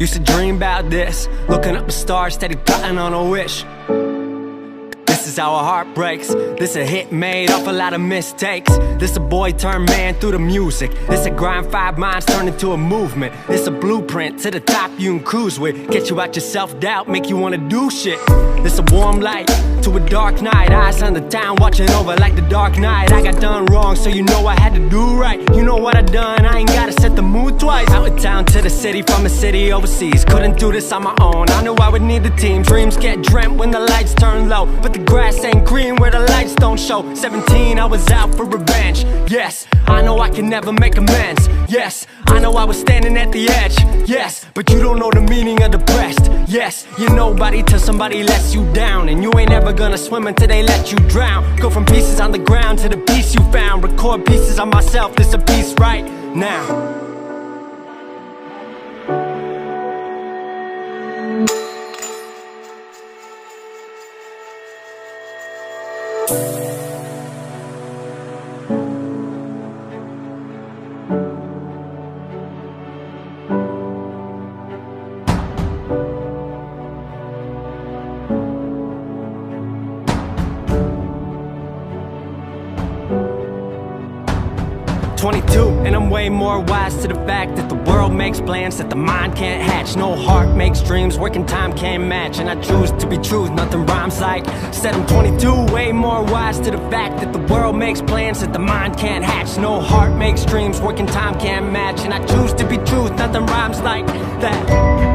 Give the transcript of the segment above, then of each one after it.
Used to dream about this, looking up the stars, steady plotting on a wish. This is how a heart breaks. This a hit made off a lot of mistakes. This a boy turned man through the music. This a grind 5 minds turned into a movement. This a blueprint to the top you can cruise with. Get you out your self-doubt, make you wanna do shit. This a warm light to a dark night. Eyes on the town watching over like the dark night. I got done wrong, so you know I had to do right. You know what I done, I ain't gotta set the mood twice. Out of town to the city, from a city overseas. Couldn't do this on my own, I knew I would need the team. Dreams get dreamt when the lights turn low, but the grass ain't green where the lights don't show. 17, I was out for revenge. Yes, I know I can never make amends. Yes, I know I was standing at the edge. Yes, but you don't know the meaning of depressed. Yes, you're nobody till somebody lets you down, and you ain't ever gonna swim until they let you drown. Go from pieces on the ground to the peace you found. Record pieces of myself, this a piece right now. And I'm way more wise to the fact that the world makes plans that the mind can't hatch. No heart makes dreams, working time can't match. And I choose to be truth, nothing rhymes like. Said I'm 22, way more wise to the fact that the world makes plans that the mind can't hatch. No heart makes dreams, working time can't match. And I choose to be truth, nothing rhymes like that.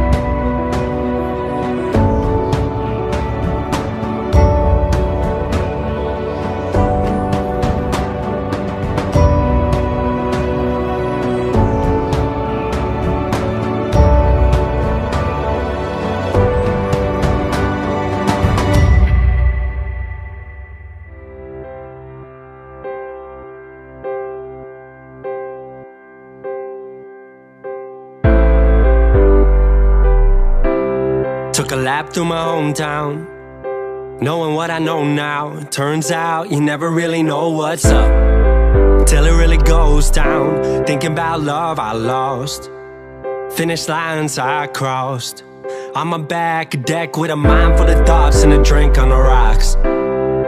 Took a lap through my hometown, knowing what I know now. Turns out you never really know what's up till it really goes down. Thinking about love I lost, finish lines I crossed. On my back, a deck with a mind full of thoughts and a drink on the rocks.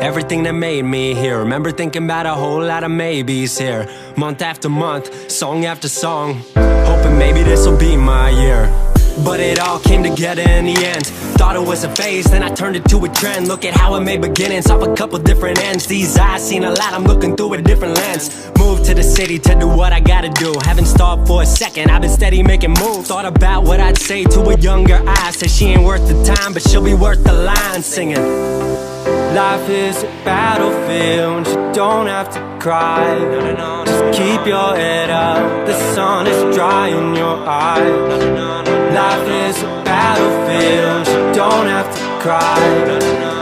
Everything that made me here. Remember thinking about a whole lot of maybes here. Month after month, song after song, hoping maybe this'll be my year. But it all came together in the end. Thought it was a phase, then I turned it to a trend. Look at how I made beginnings off a couple different ends. These eyes seen a lot, I'm looking through a different lens. Moved to the city to do what I gotta do. Haven't stopped for a second, I've been steady making moves. Thought about what I'd say to a younger I. Said she ain't worth the time, but she'll be worth the line. Singing, life is a battlefield, you don't have to cry. Just keep your head up, the sun is dry in your eye. Life is a battlefield, you don't have to cry.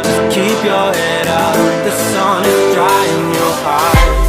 Just keep your head up, the sun is dry in your eye.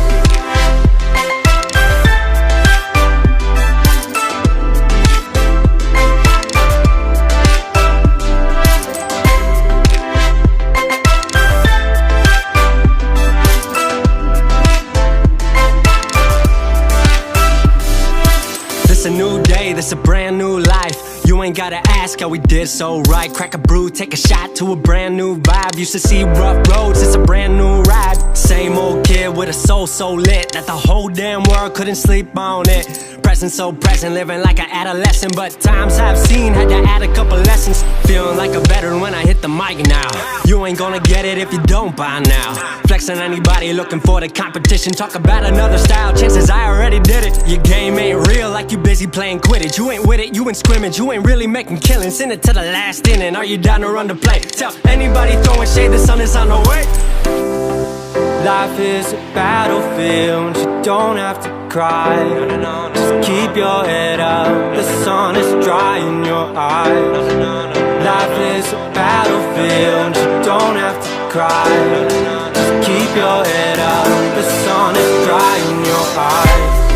This a new day, this a brand new life. You ain't gotta ask how we did so right. Crack a brew, take a shot to a brand new vibe. Used to see rough roads, it's a brand new ride. Same old kid with a soul so lit that the whole damn world couldn't sleep on it. Present so present, living like an adolescent. But times I've seen, had to add a couple lessons. Feeling like a veteran when I hit the mic now. You ain't gonna get it if you don't by now. Flexing anybody looking for the competition. Talk about another style, chances I already did it. Your game ain't real like you busy playing Quidditch. You ain't with it, you in scrimmage, you ain't really making killings. Send it to the last inning, are you down to run the play? Tell anybody throwing shade, the sun is on the way. Life is a battlefield, you don't have to cry. Just keep your head up, the sun is dry in your eye. Life is a battlefield, you don't have to cry. Just keep your head up, the sun is dry in your eye.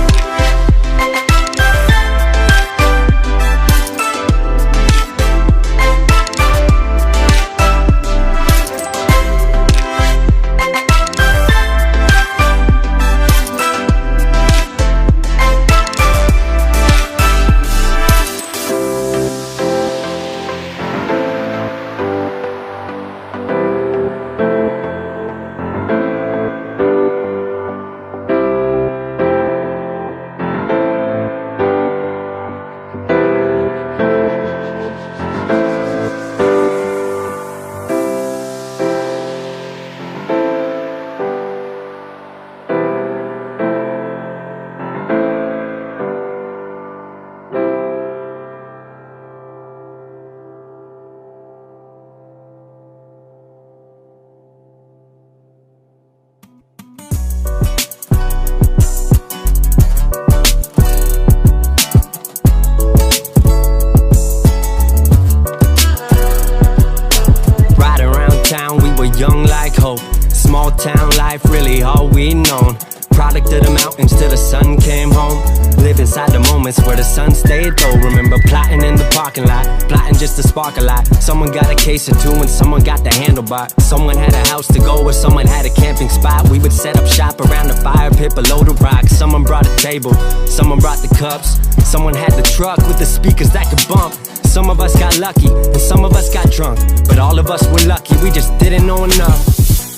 product of the mountains till the sun came home. Live inside the moments where the sun stayed low. Remember plotting in the parking lot, plotting just to spark a lot. Someone got a case or two and someone got the handlebar. Someone had a house to go or someone had a camping spot. We would set up shop around the fire pit below the rock. Someone brought a table, someone brought the cups. Someone had the truck with the speakers that could bump. Some of us got lucky and some of us got drunk, but all of us were lucky, we just didn't know enough.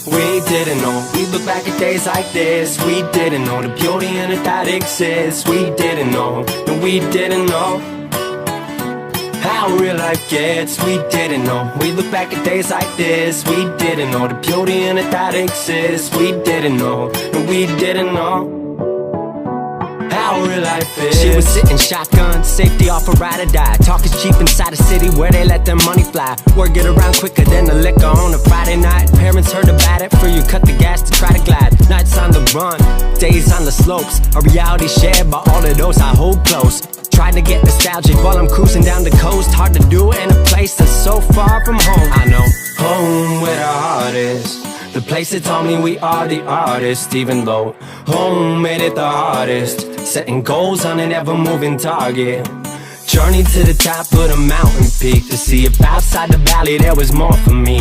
We didn't know, we look back at days like this. We didn't know the beauty in it that exists. We didn't know, no we didn't know how real life gets. We didn't know, we look back at days like this. We didn't know the beauty in it that exists. We didn't know, no we didn't know how real life is. She was sitting shotgun, safety off a ride or die. Talk is cheap inside a city where they let their money fly. Word get around quicker than the liquor on a Friday night. Parents heard about it, for you cut the gas to try to glide. Nights on the run, days on the slopes. A reality shared by all of those I hold close. Trying to get nostalgic while I'm cruising down the coast. Hard to do it in a place that's so far from home. I know, home where the heart is, the place that told me we are the artists. Even though home made it the hardest, setting goals on an ever-moving target. Journey to the top of the mountain peak to see if outside the valley there was more for me.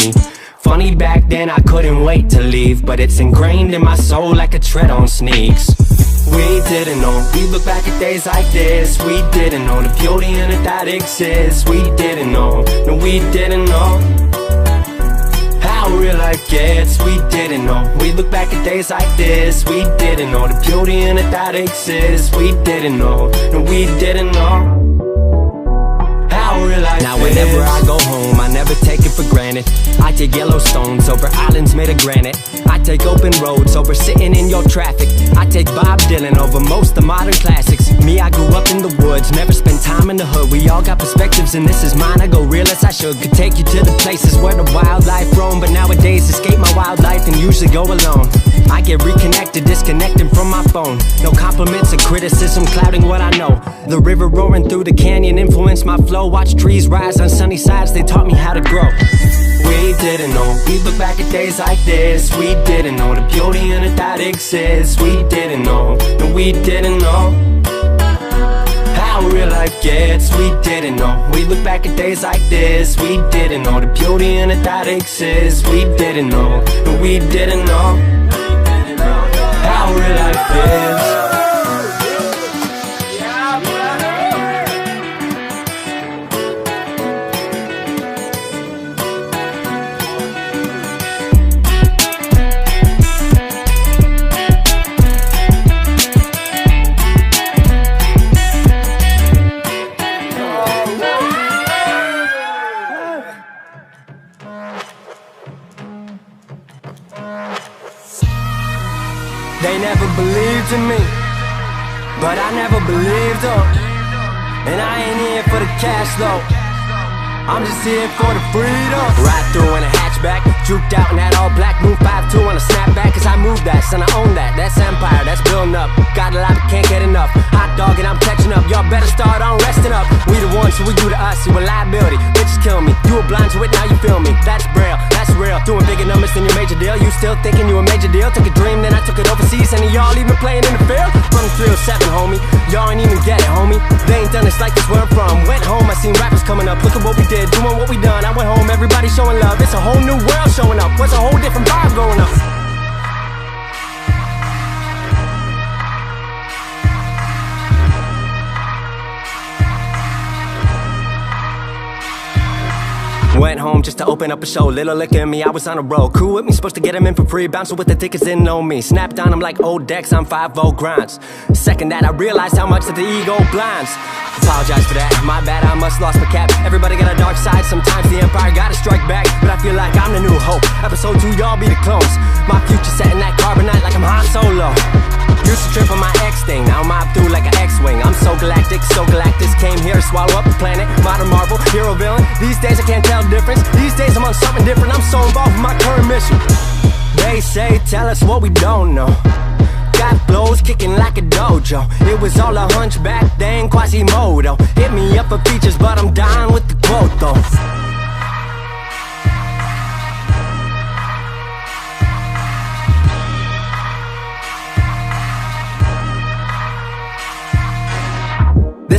Funny back then I couldn't wait to leave, but it's ingrained in my soul like a tread on sneaks. We didn't know, we look back at days like this. We didn't know the beauty in it that exists. We didn't know, no we didn't know how real life gets. We didn't know, we look back at days like this. We didn't know the beauty in it that exists. We didn't know, no we didn't know how real life now is. Whenever I go home, I never take it for granted. I take Yellowstones over islands made of granite. I take open roads over sitting in your traffic. I take Bob Dylan over most of modern classics. Me, I grew up in the woods, never spent time in the hood. We all got perspectives and this is mine, I go real as I should. Could take you to the places where the wildlife roam, but nowadays escape my wildlife and usually go alone. I get reconnected, disconnecting from my phone. No compliments or criticism clouding what I know. The river roaring through the canyon influenced my flow. Watch trees rise on sunny sides, they taught me how to grow. We didn't know, we look back at days like this. We didn't know the beauty in it that exists. We didn't know, no we didn't know how real life gets. We didn't know, we look back at days like this. We didn't know the beauty in it that exists. We didn't know, no we didn't know how real life is. They never believed in me, but I never believed them. And I ain't here for the cash though, I'm just here for the freedom. Ride through in a hatchback, juked out in that all black. Move 5'2" on a snapback, cause I move that, son I own that. That's empire, that's building up. Got a lot but can't get enough. Hot dog and I'm catching up, y'all better start on resting up. We the ones, so we do to us, you a liability. Bitches kill me, you were blind to it, now you feel me. That's braille, that's real. Doing bigger numbers than your major deal. You still thinking you a major deal? Took a dream, then I took it overseas. And y'all even playing in the field? From 307, homie, y'all ain't even get it, homie. They ain't done this like this where I'm from. Went home, I seen rappers coming up. Look at what we did, doing what we done. I went home, everybody showing love. It's a whole new world showing up. What's a whole different vibe growing up? Went home just to open up a show. Little liquor in me, I was on a roll. Crew with me, supposed to get them in for free. Bouncing with the tickets, didn't know me. Snapped on them like old decks on 5-0 grinds. Second that, I realized how much that the ego blinds. Apologize for that, my bad, I must lost my cap. Everybody got a dark side, sometimes the empire gotta strike back. But I feel like I'm the new hope. Episode 2, y'all be the clones. My future set in that carbonite like I'm Han Solo. Used to trip on my X thing, now I'm mob through like an X-Wing. I'm so galactic, came here to swallow up the planet. Modern Marvel, hero villain, these days I can't tell the difference. These days I'm on something different, I'm so involved with my current mission. They say, tell us what we don't know. Got flows kicking like a dojo. It was all a hunchback thing, Quasimodo. Hit me up for features, but I'm down with the quote though.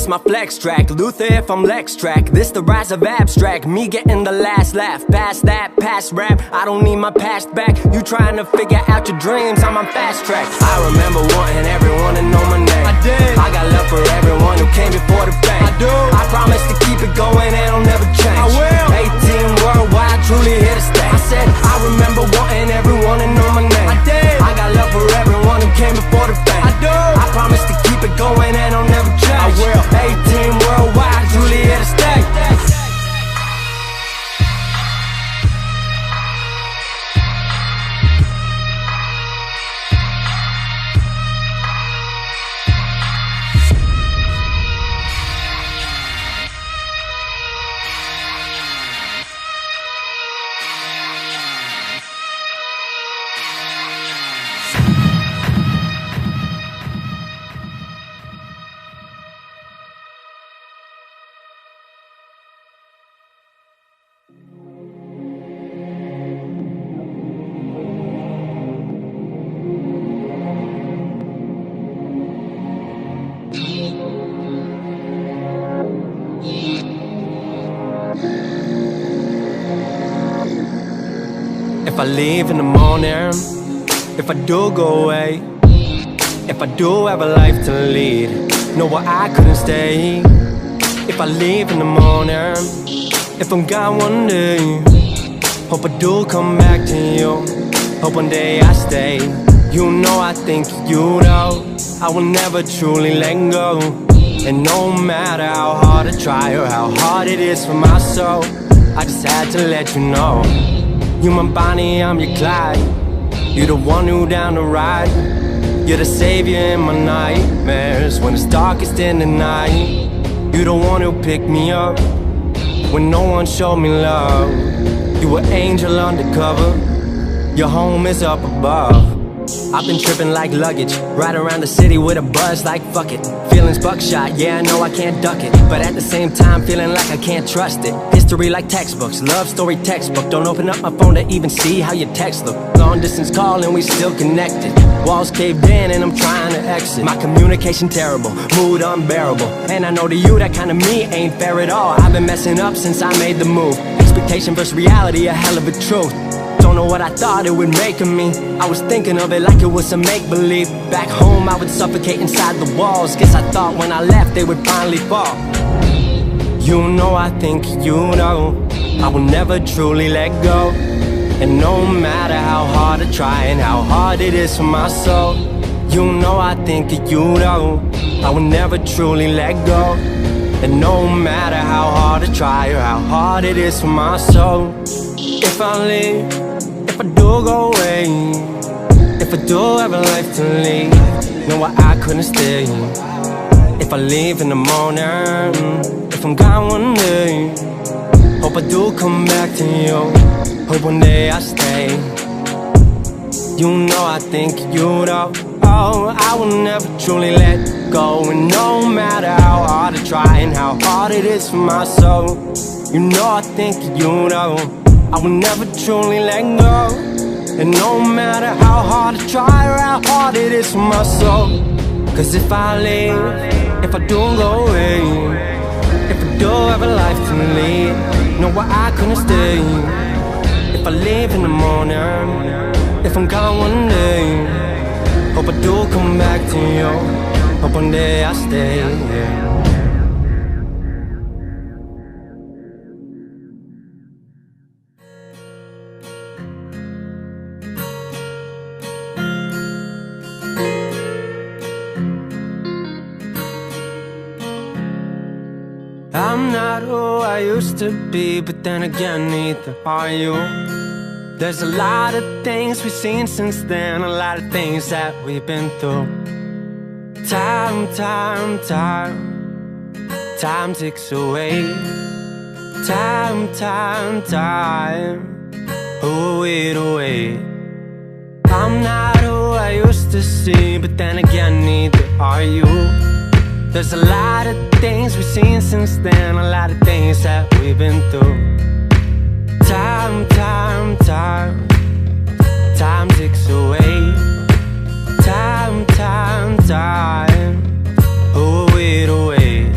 this my flex track. Luther if I'm Lex track. This the rise of abstract. Me getting the last laugh. Past that, past rap. I don't need my past back. You trying to figure out your dreams, I'm on fast track. I remember wanting everyone to know my name. I did. I got love for everyone who came before the fame. I do. I promise to keep it going and I'll never change. I will. 18 worldwide, truly here to stay. I said I remember wanting everyone to know my name. I did. I got love for everyone who came before the fame. I do. I promise to keep it going and I'll never change. I will. 18 worldwide, truly here to stay. If I leave in the morning, if I do go away, if I do have a life to lead, know what I couldn't stay. If I leave in the morning, if I'm gone one day, hope I do come back to you. Hope one day I stay. You know I think you know I will never truly let go. And no matter how hard I try or how hard it is for my soul, I just had to let you know. You my Bonnie, I'm your Clyde. You're the one who down the ride. You're the savior in my nightmares when it's darkest in the night. You're the one who picked me up when no one showed me love. You were angel undercover. Your home is up above. I've been tripping like luggage, ride around the city with a buzz like fuck it. Feelings buckshot, yeah I know I can't duck it, but at the same time feeling like I can't trust it. History like textbooks, love story textbook. Don't open up my phone to even see how your text look. Long distance call and we still connected. Walls caved in and I'm trying to exit. My communication terrible, mood unbearable. And I know to you that kind of me ain't fair at all. I've been messing up since I made the move. Expectation versus reality, a hell of a truth. Don't know what I thought it would make of me. I was thinking of it like it was a make-believe. Back home I would suffocate inside the walls. Guess I thought when I left they would finally fall. You know I think you know I will never truly let go. And no matter how hard I try and how hard it is for my soul, you know I think you know I will never truly let go. And no matter how hard I try or how hard it is for my soul, if I leave, if I do go away, if I do have a life to lead, know why I couldn't stay. If I leave in the morning, if I'm gone one day, hope I do come back to you. Hope one day I stay. You know I think you know, oh, I will never truly let go. And no matter how hard I try and how hard it is for my soul, you know I think you know I will never truly let go. And no matter how hard I try or how hard it is for my soul, cause if I leave, if I do go away, if I do have a life to lead, know why I couldn't stay. If I leave in the morning, if I'm gone one day, hope I do come back to you. Hope one day I stay, yeah. I'm not who I used to be, but then again, neither are you. There's a lot of things we've seen since then, a lot of things that we've been through. Time ticks away. Time, who are we to wait? I'm not who I used to see, but then again, neither are you. There's a lot of things we've seen since then, a lot of things that we've been through. Time ticks away. Time, who are we to wait?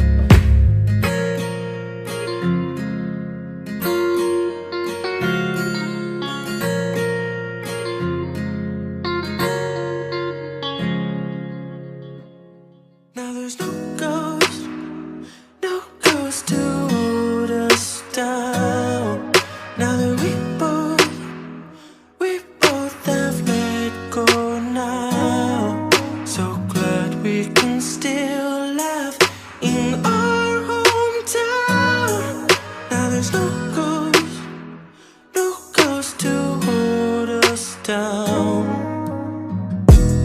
there's no ghost to hold us down.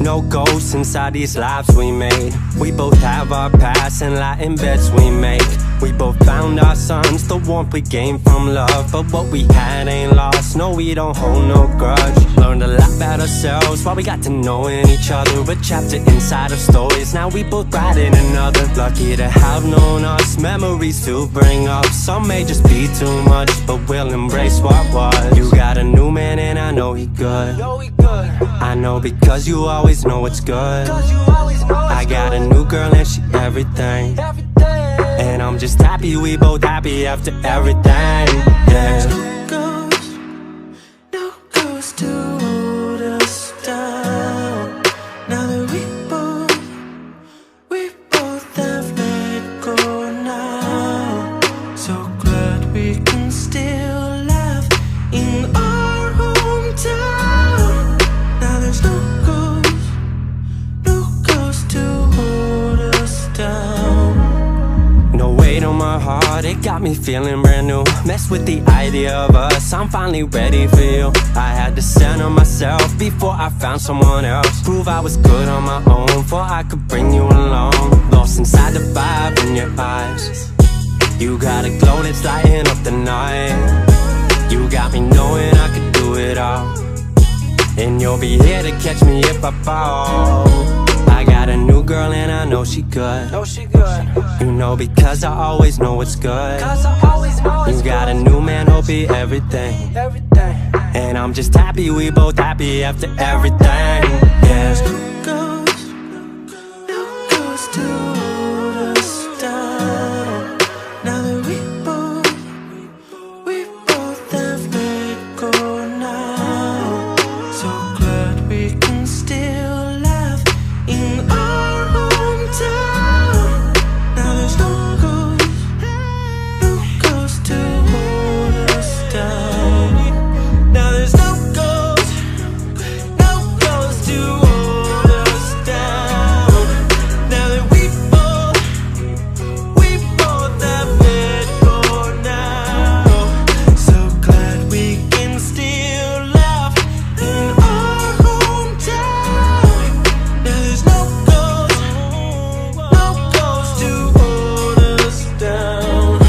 No ghosts inside these lives we made. We both have our past and lying bets we make. We both found our sons, the warmth we gained from love. But what we had ain't lost, no, we don't hold no grudge. Learned a lot about ourselves while we got to knowing each other. A chapter inside of stories, now we both writing another. Lucky to have known us, memories to bring up. Some may just be too much, but we'll embrace what was. You got a new man and I know he good. I know because you always know it's good. I got a new girl and she everything. And I'm just happy we both happy after everything. Yeah. No ghost to hold us down. Now that we both have let go now. So glad we can still laugh in our hometown. Now there's no ghost to hold us down. No weight on my heart, it got me feeling brand new. Mess with the idea of us, I'm finally ready for you. I had to center myself before I found someone else. Prove I was good on my own, before I could bring you along. Lost inside the vibe in your eyes. You got a glow that's lighting up the night. You got me knowing I could do it all. And you'll be here to catch me if I fall. I got a new girl and I know she good. You know because I always know it's good. You got a new man, hope he everything. And I'm just happy we both happy after everything. Yeah. No ghost to hold us down. Now that we both have let go now. So glad we can still laugh in our hometown. Now there's no ghost to hold us down. Now there's no ghost to hold us down. Now that we both have let go now. So glad we can still laugh in our hometown. Now there's no ghost to hold us down.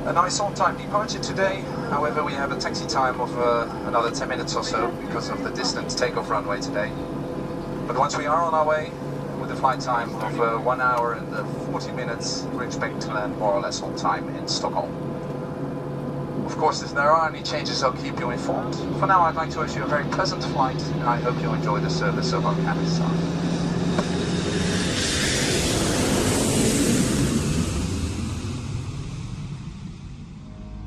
A nice on-time departure today. However, we have a taxi time of another 10 minutes or so because of the distant takeoff runway today. But once we are on our way, with a flight time of 1 hour and 40 minutes, we expect to land more or less on time in Stockholm. Of course, if there are any changes, I'll keep you informed. For now, I'd like to wish you a very pleasant flight, and I hope you enjoy the service of our cabin staff.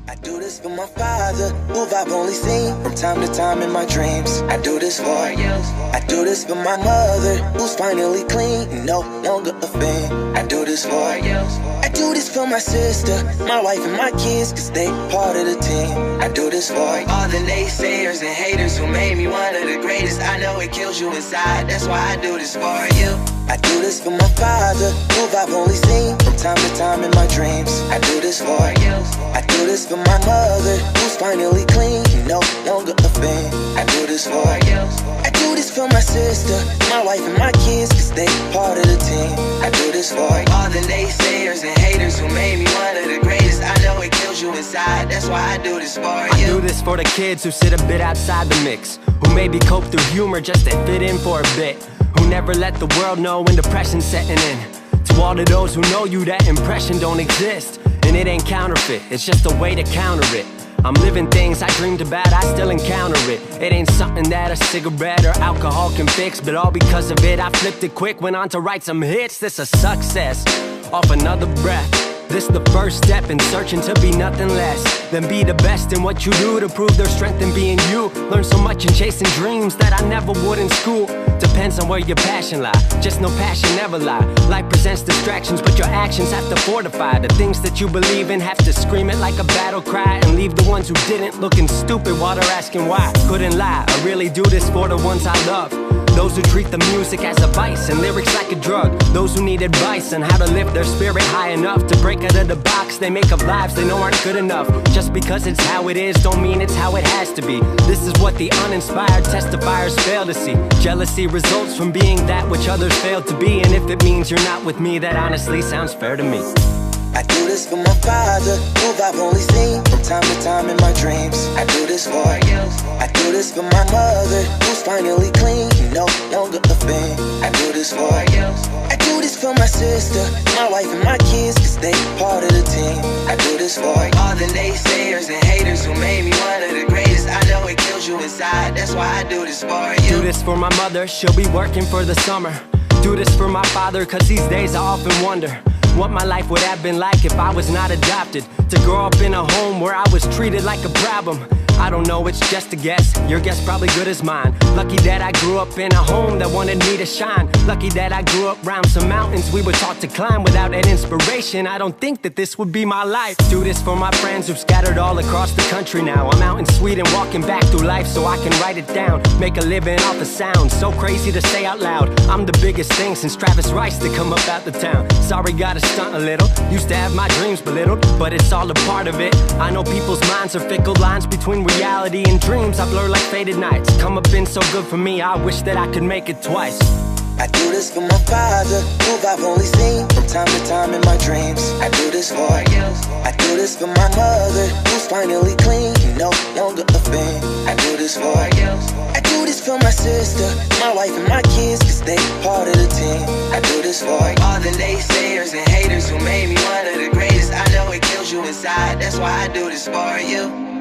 I do this for my father, who I've only seen from time to time in my dreams. I do this for you. I do this for my mother, who's finally clean, no longer a fan. I do this for you. I do this for my sister, my wife and my kids, cause they part of the team. I do this for you. All the naysayers and haters who made me one of the greatest. I know it kills you inside, that's why I do this for you. I do this for my father, who I've only seen from time to time in my dreams. I do this for you. I do this for my mother, who's finally clean, no longer a fan. I do this for you. I do this for my sister, my wife and my kids, cause they part of the team. I do this for you. All the naysayers and haters who made me one of the greatest. I know it kills you inside, that's why I do this for you. I do this for the kids who sit a bit outside the mix, who maybe cope through humor just to fit in for a bit, who never let the world know when depression's setting in. To all of those who know you, that impression don't exist, and it ain't counterfeit, it's just a way to counter it. I'm living things I dreamed about, I still encounter it. It ain't something that a cigarette or alcohol can fix, but all because of it, I flipped it quick, went on to write some hits. This a success, off another breath. This the first step in searching to be nothing less than be the best in what you do, to prove their strength in being you. Learn so much in chasing dreams that I never would in school. Depends on where your passion lie, just know passion never lie. Life presents distractions, but your actions have to fortify the things that you believe in. Have to scream it like a battle cry, and leave the ones who didn't looking stupid while they're asking why. Couldn't lie, I really do this for the ones I love. those who treat the music as a vice and lyrics like a drug. Those who need advice on how to lift their spirit high enough to break out of the box they make of lives they know aren't good enough. Just because it's how it is don't mean it's how it has to be. This is what the uninspired testifiers fail to see. Jealousy results from being that which others fail to be, and if it means you're not with me, that honestly sounds fair to me. I do this for my father, who I've only seen from time to time in my dreams. I do this for you. I do this for my mother, who's finally clean, no longer a fan. I do this for you. I do this for my sister, my wife and my kids, cause they part of the team. I do this for all the naysayers and haters who made me one of the greatest. I know it kills you inside, that's why I do this for you. Do this for my mother, she'll be working for the summer. Do this for my father, cause these days I often wonder what my life would have been like if I was not adopted. To grow up in a home where I was treated like a problem. I don't know, it's just a guess. Your guess probably good as mine. Lucky that I grew up in a home that wanted me to shine. Lucky that I grew up around some mountains we were taught to climb. Without that inspiration, I don't think that this would be my life. Do this for my friends who've scattered all across the country now. I'm out in Sweden walking back through life so I can write it down. Make a living off the sound, so crazy to say out loud. I'm the biggest thing since Travis Rice to come up out the town. Sorry, gotta stunt a little. Used to have my dreams belittled, but it's all a part of it. I know people's minds are fickle, lines between reality and dreams I blur like faded nights. Come up been so good for me, I wish that I could make it twice. I do this for my father, who I've only seen from time to time in my dreams. I do this for you. I do this for my mother, who's finally clean, no longer a fan. I do this for you. I do this for my sister, my wife and my kids, cause they part of the team. I do this for all the naysayers and haters who made me one of the greatest. I know it kills you inside, that's why I do this for you.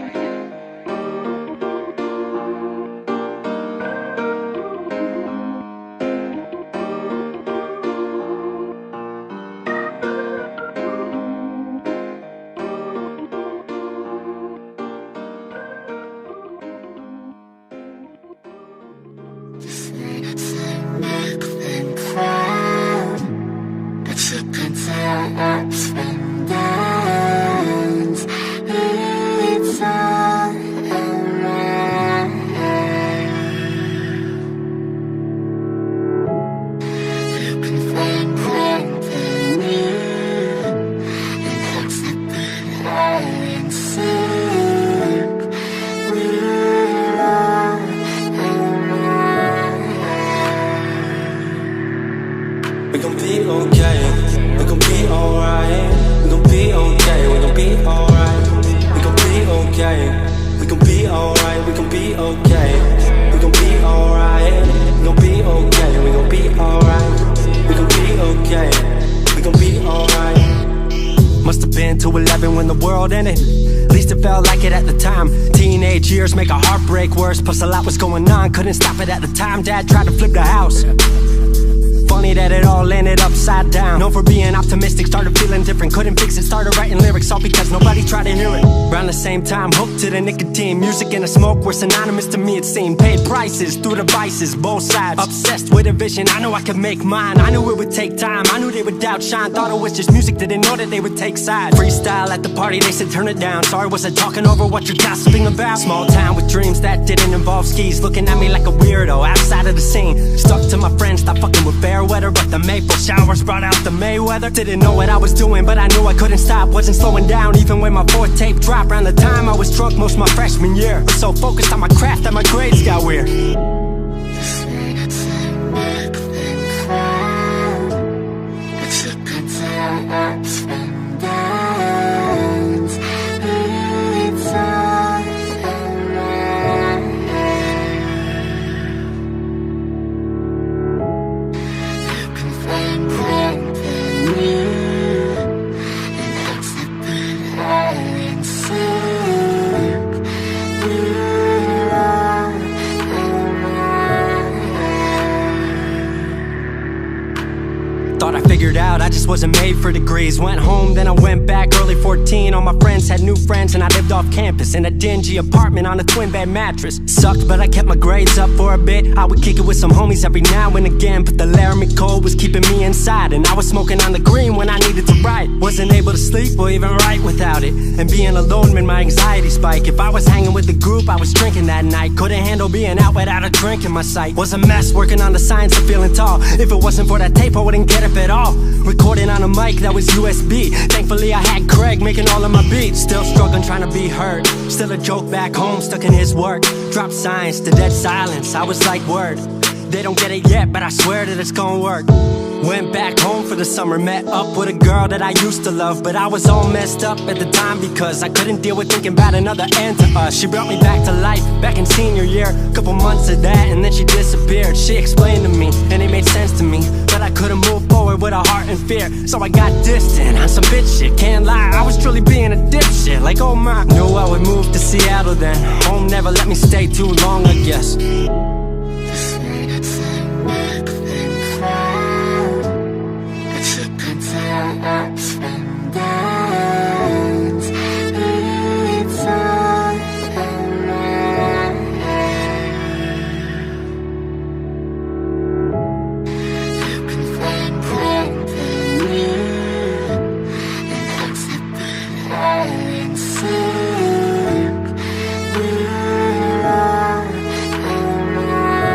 We gon' be okay, we gon' be alright. We gon' be okay, we gon' be alright. We gon' be okay, we gon' be alright. We gon' be okay, we gon' be alright. We gon' be okay, we gon' be alright. We gon' be okay, we gon' be alright. Must have been 2:11 when the world ended. At least it felt like it at the time. Teenage years make a heartbreak worse. Plus a lot was going on, couldn't stop it at the time. Dad tried to flip the house. Funny that it all ended upside down. Known for being optimistic, started feeling different. Couldn't fix it, started writing lyrics, all because nobody tried to hear it. Around the same time, hooked to the nicotine. Music and the smoke were synonymous to me, it seemed. Paid prices through devices, both sides. Obsessed with a vision, I knew I could make mine. I knew it would take time, I knew they would outshine. Thought it was just music, didn't know that they would take sides. Freestyle at the party, they said turn it down. Sorry, was I talking over what you're gossiping about? Small town with dreams that didn't involve skis. Looking at me like a weirdo, outside of the scene. Stuck to my friends, stopped fucking with fair weather. But the maple showers brought out the Mayweather. Didn't know what I was doing, but I knew I couldn't stop. Wasn't slowing down, even when my fourth tape dropped. Around the time I was drunk most my freshman year. Was so focused on my craft that my grades got weird. Thought I figured out I just wasn't made for degrees. Went home, then I went back early 14. All my friends had new friends and I lived off campus in a dingy apartment on a twin bed mattress. Sucked, but I kept my grades up for a bit. I would kick it with some homies every now and again, but the Laramie cold was keeping me inside, and I was smoking on the green when I needed to write. Wasn't able to sleep or even write without it. And being alone made my anxiety spike. If I was hanging with the group, I was drinking that night. Couldn't handle being out without a drink in my sight. Was a mess working on the science of feeling tall. If it wasn't for that tape, I wouldn't get up at all. Recording on a mic that was USB. Thankfully I had Craig making all of my beats. Still struggling trying to be heard. Still a joke back home, stuck in his work. Dropped science to dead silence. I was like, word, they don't get it yet, but I swear that it's gonna work. Went back home for the summer, met up with a girl that I used to love. But I was all messed up at the time because I couldn't deal with thinking about another end to us. She brought me back to life, back in senior year. Couple months of that and then she disappeared. She explained to me and it made sense to me, but I couldn't move forward with a heart in fear. So I got distant on some bitch shit, can't lie, I was truly being a dipshit. Like oh my, knew I would move to Seattle then. Home never let me stay too long, I guess. Ups and downs, it's all around. You can find something new, and that's a bit high and sick. We're all around.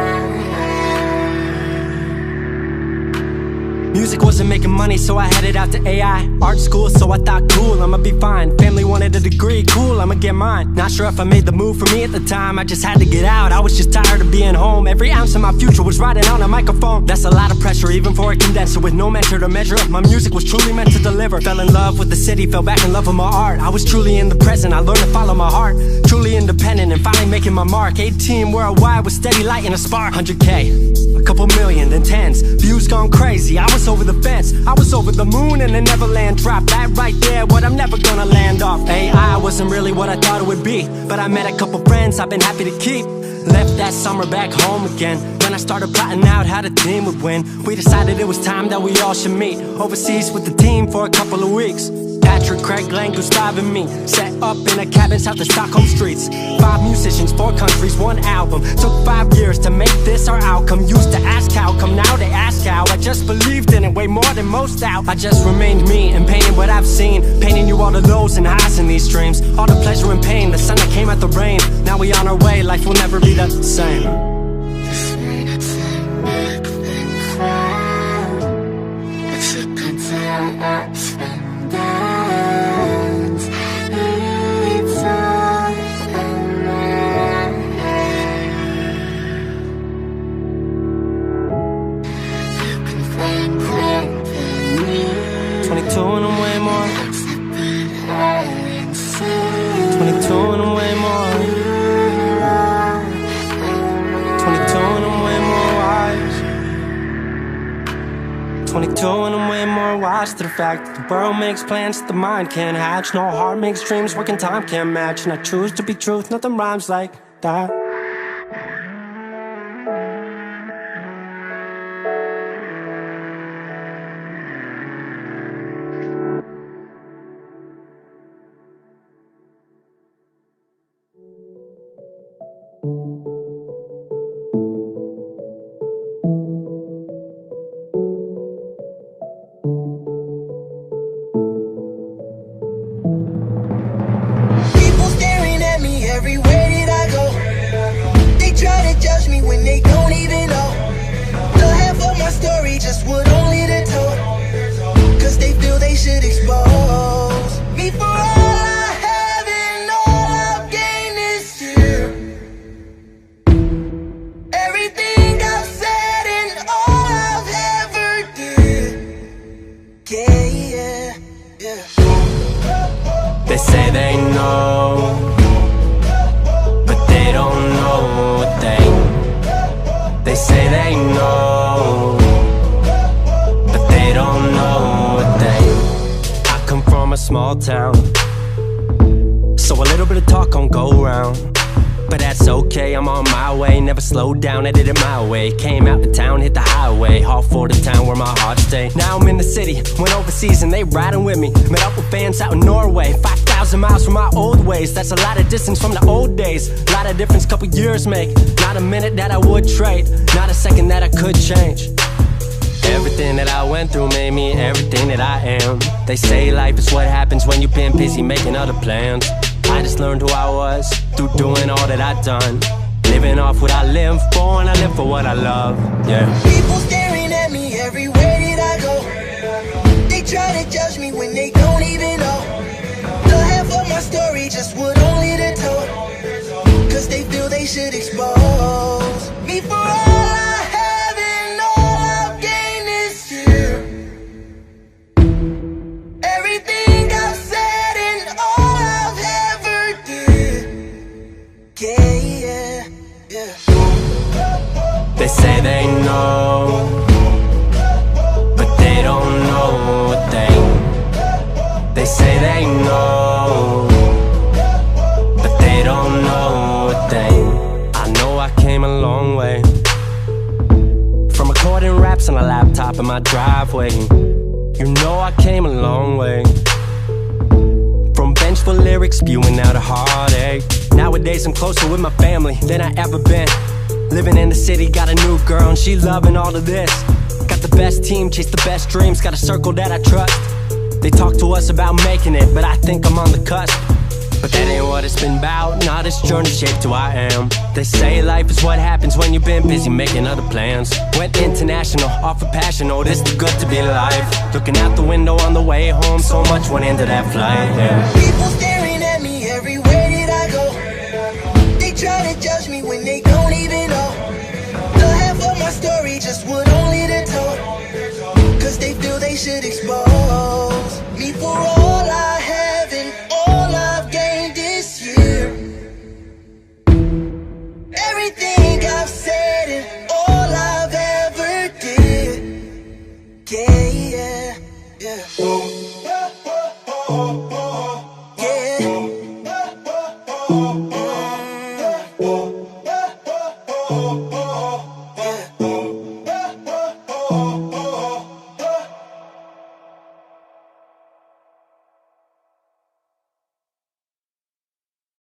Music wasn't making money, so I headed out to AI art school, so I thought cool, I'ma be fine. Family wanted a degree, cool, I'ma get mine. Not sure if I made the move for me at the time, I just had to get out. I was just tired of being home. Every ounce of my future was riding on a microphone. That's a lot of pressure, even for a condenser with no mentor to measure up. My music was truly meant to deliver. Fell in love with the city, fell back in love with my art. I was truly in the present, I learned to follow my heart. Truly independent and finally making my mark. 18 worldwide with steady lighting a spark. 100K, a couple million, then tens. Views gone crazy, I was over the fence. I was over the moon and the Neverland drop. That right there, what I'm never gonna land off. AI wasn't really what I thought it would be, but I met a couple friends I've been happy to keep. Left that summer back home again. Then I started plotting out how the team would win. We decided it was time that we all should meet overseas with the team for a couple of weeks. Patrick, Craig, Glenn, Gustav and me set up in a cabin south of Stockholm streets. 5 musicians, 4 countries, 1 album. Took 5 years to make this our outcome. Used to ask how come, now they ask how. I just believed in it way more than most out. I just remained me and painted what I've seen, painting you all the lows and highs in these dreams. All the pleasure and pain, the sun that came out the rain. Now we on our way, life will never be the same. It's a good time, ups and downs. It's all around. You can find something new. 22 and I'm way more. It's a bit high and sick. 22 and I'm way more. 22 and I'm way more wise. 22 and I'm way more wise to the fact that the world makes plans that the mind can't hatch. No heart makes dreams working time can't match. And I choose to be truth, nothing rhymes like that. People staring at me everywhere that I go. They try to judge me when they don't even know the half of my story, just what only they told. Cause they feel they should expose me for all I have and all I've gained this year. Everything I've said and all I've ever did. Yeah. They say they know, but they don't know what they say they know, but they don't know what they. I come from a small town, so a little bit of talk don't go around. But that's okay, I'm on my way. Never slowed down, I did it my way. Came out the town, hit the highway, all for the town where my heart stay. Now I'm in the city, went overseas and they riding with me. Met up with fans out in Norway, 5,000 miles from my old ways. That's a lot of distance from the old days. Lot of difference couple years make. Not a minute that I would trade, not a second that I could change. Everything that I went through made me everything that I am. They say life is what happens when you've been busy making other plans. I just learned who I was through doing all that I've done. Living off what I live for, and I live for what I love, yeah. People staring at me everywhere that I go. They try to judge me when they don't even know the half of my story, just what only they're told. Cause they feel they should expose me for all I have and all I've gained this year. Everything I've said and all I've ever did. Yeah. They say they know, but they don't know what they say they know, but they don't know what I know I came a long way. From recording raps on a laptop in my driveway. You know I came a long way. From vengeful lyrics spewing out a heartache. Nowadays I'm closer with my family than I ever been. Living in the city, got a new girl and she loving all of this. Got the best team, chase the best dreams, got a circle that I trust. They talk to us about making it, but I think I'm on the cusp. But that ain't what it's been about, nah, this journey shaped who I am. They say life is what happens when you've been busy making other plans. Went international, off of passion, oh this is good to be alive. Looking out the window on the way home, so much went into that flight, yeah. People staring at me everywhere that I go. They try to judge me when they don't even know the half of my story, just what only they're told. Cause they feel they should expose me for all I have and all I've gained this year. Everything I've said and all I've ever did. Yeah.